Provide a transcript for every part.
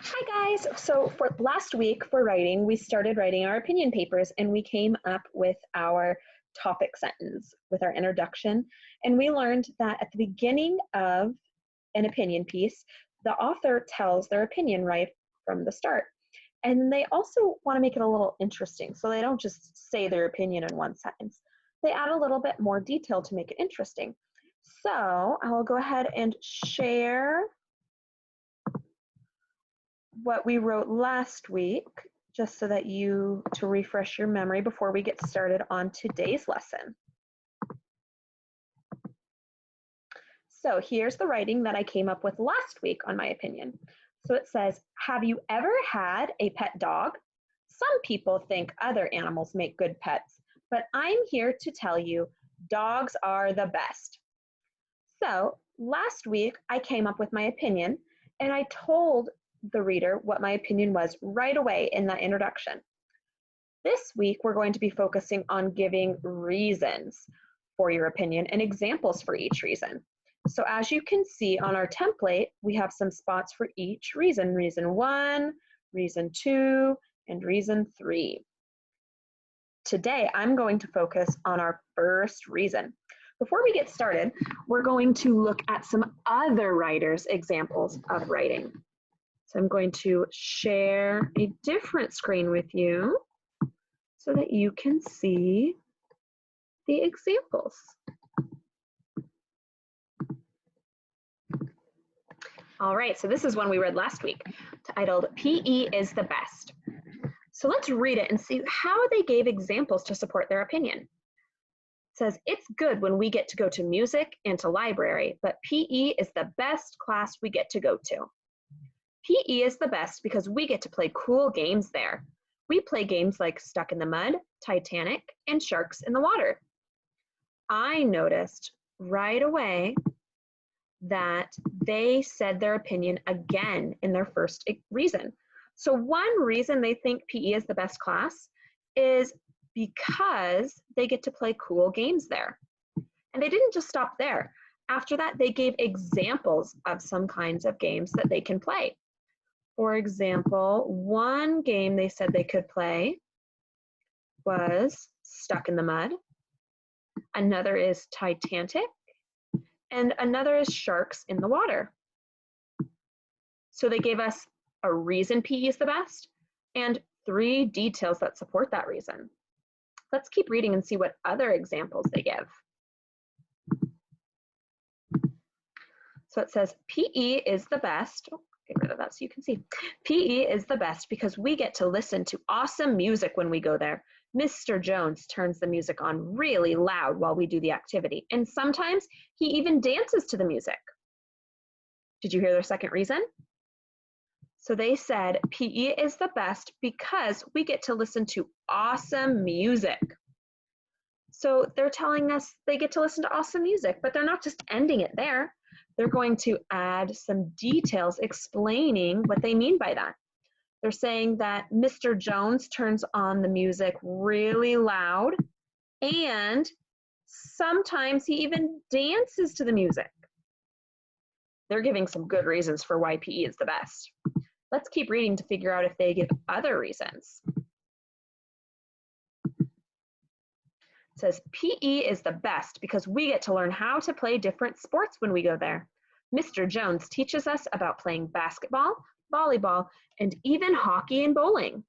Hi guys! So for last week for writing, we started writing our opinion papers and we came up with our topic sentence with our introduction. And we learned that at the beginning of an opinion piece, the author tells their opinion right from the start. And they also want to make it a little interesting. So they don't just say their opinion in one sentence. They add a little bit more detail to make it interesting. So I'll go ahead and share what we wrote last week, just so that to refresh your memory before we get started on today's lesson. So here's the writing that I came up with last week on my opinion. So it says, have you ever had a pet dog? Some people think other animals make good pets, but I'm here to tell you, dogs are the best. So last week I came up with my opinion and I told the reader what my opinion was right away in that introduction. This week, we're going to be focusing on giving reasons for your opinion and examples for each reason. So as you can see on our template, we have some spots for each reason. Reason 1, reason 2, and reason 3. Today, I'm going to focus on our first reason. Before we get started, we're going to look at some other writers' examples of writing. So I'm going to share a different screen with you so that you can see the examples. All right, so this is one we read last week, titled PE is the best. So let's read it and see how they gave examples to support their opinion. It says, it's good when we get to go to music and to library, but PE is the best class we get to go to. PE is the best because we get to play cool games there. We play games like Stuck in the Mud, Titanic, and Sharks in the Water. I noticed right away that they said their opinion again in their first reason. So one reason they think PE is the best class is because they get to play cool games there. And they didn't just stop there. After that, they gave examples of some kinds of games that they can play. For example, one game they said they could play was Stuck in the Mud. Another is Titanic, and another is Sharks in the Water. So they gave us a reason PE is the best and 3 details that support that reason. Let's keep reading and see what other examples they give. So it says, PE is the best. Get rid of that so you can see. PE is the best because we get to listen to awesome music when we go there. Mr. Jones turns the music on really loud while we do the activity, and sometimes he even dances to the music. Did you hear their second reason? So they said PE is the best because we get to listen to awesome music. So they're telling us they get to listen to awesome music, but they're not just ending it there. They're going to add some details explaining what they mean by that. They're saying that Mr. Jones turns on the music really loud, and sometimes he even dances to the music. They're giving some good reasons for why PE is the best. Let's keep reading to figure out if they give other reasons. It says, PE is the best because we get to learn how to play different sports when we go there. Mr. Jones teaches us about playing basketball, volleyball, and even hockey and bowling.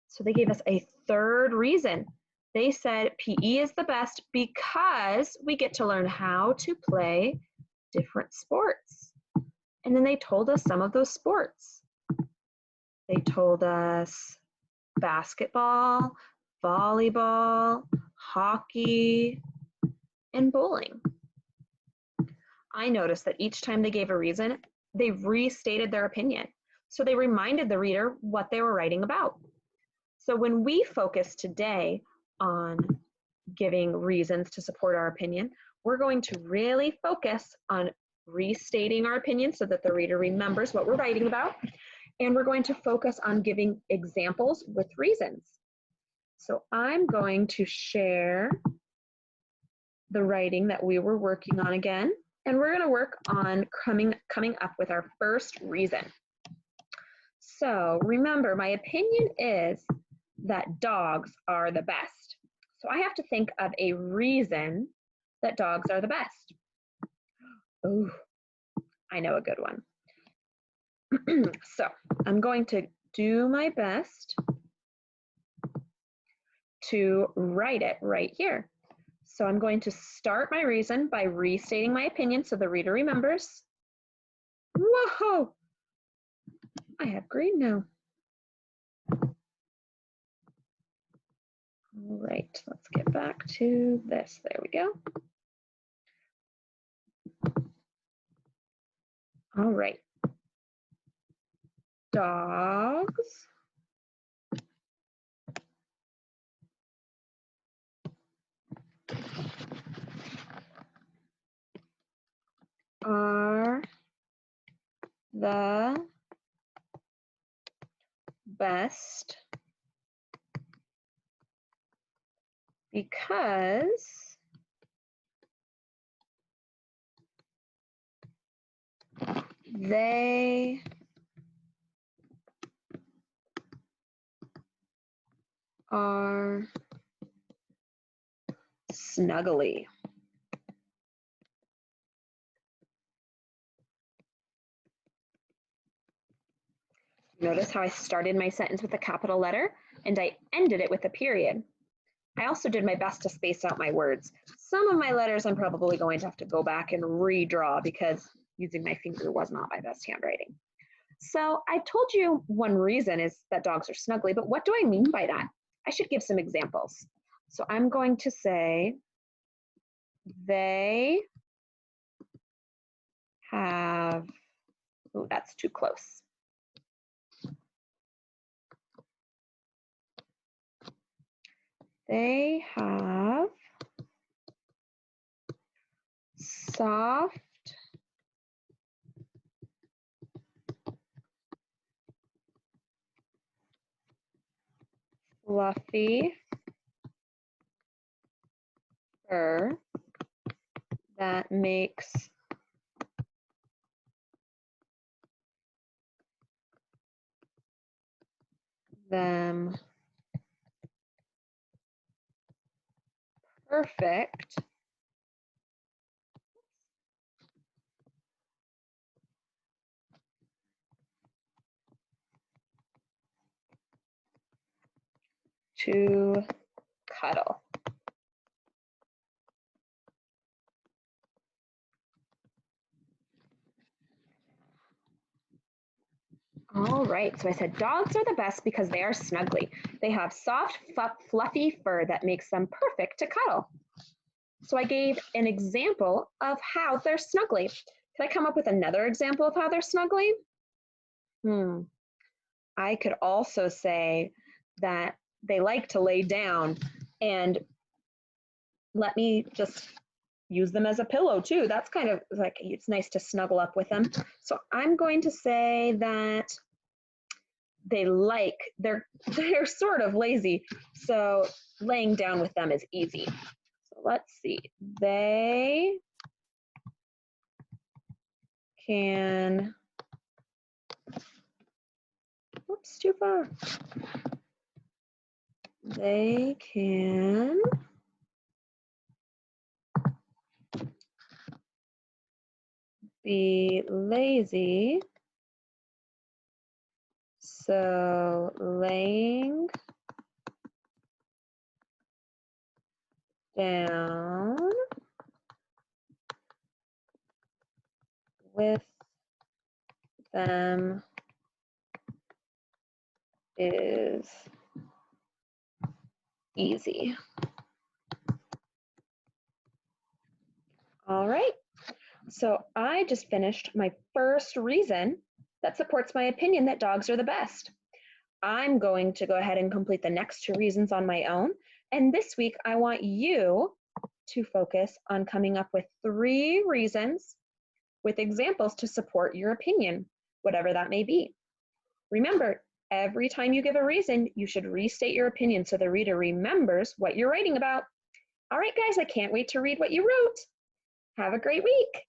So they gave us a third reason. They said PE is the best because we get to learn how to play different sports. And then they told us some of those sports. They told us basketball, volleyball, hockey, and bowling. I noticed that each time they gave a reason, they restated their opinion. So they reminded the reader what they were writing about. So when we focus today on giving reasons to support our opinion, we're going to really focus on restating our opinion so that the reader remembers what we're writing about. And we're going to focus on giving examples with reasons. So I'm going to share the writing that we were working on again, and we're going to work on coming up with our first reason. So remember, my opinion is that dogs are the best. So I have to think of a reason that dogs are the best. Oh, I know a good one. So I'm going to do my best to write it right here. So I'm going to start my reason by restating my opinion so the reader remembers. Whoa, I have green now. All right, let's get back to this. There we go. All right. Dogs are the best because they are snuggly. Notice how I started my sentence with a capital letter and I ended it with a period. I also did my best to space out my words. Some of my letters I'm probably going to have to go back and redraw because using my finger was not my best handwriting. So I told you one reason is that dogs are snuggly, but what do I mean by that? I should give some examples. So I'm going to say they have, oh, that's too close. They have soft, fluffy fur that makes them perfect to cuddle. All right, so I said dogs are the best because they are snuggly. They have soft, fluffy fur that makes them perfect to cuddle. So I gave an example of how they're snuggly. Can I come up with another example of how they're snuggly? I could also say that they like to lay down, and let me just use them as a pillow too. That's kind of like, it's nice to snuggle up with them. So I'm going to say that they're sort of lazy, so laying down with them is easy. So let's see, they can, oops, too far. They can be lazy, so laying down with them is easy. All right, so I just finished my first reason that supports my opinion that dogs are the best. I'm going to go ahead and complete the next two reasons on my own. And this week, I want you to focus on coming up with 3 reasons with examples to support your opinion, whatever that may be. Remember, every time you give a reason, you should restate your opinion so the reader remembers what you're writing about. All right, guys, I can't wait to read what you wrote. Have a great week.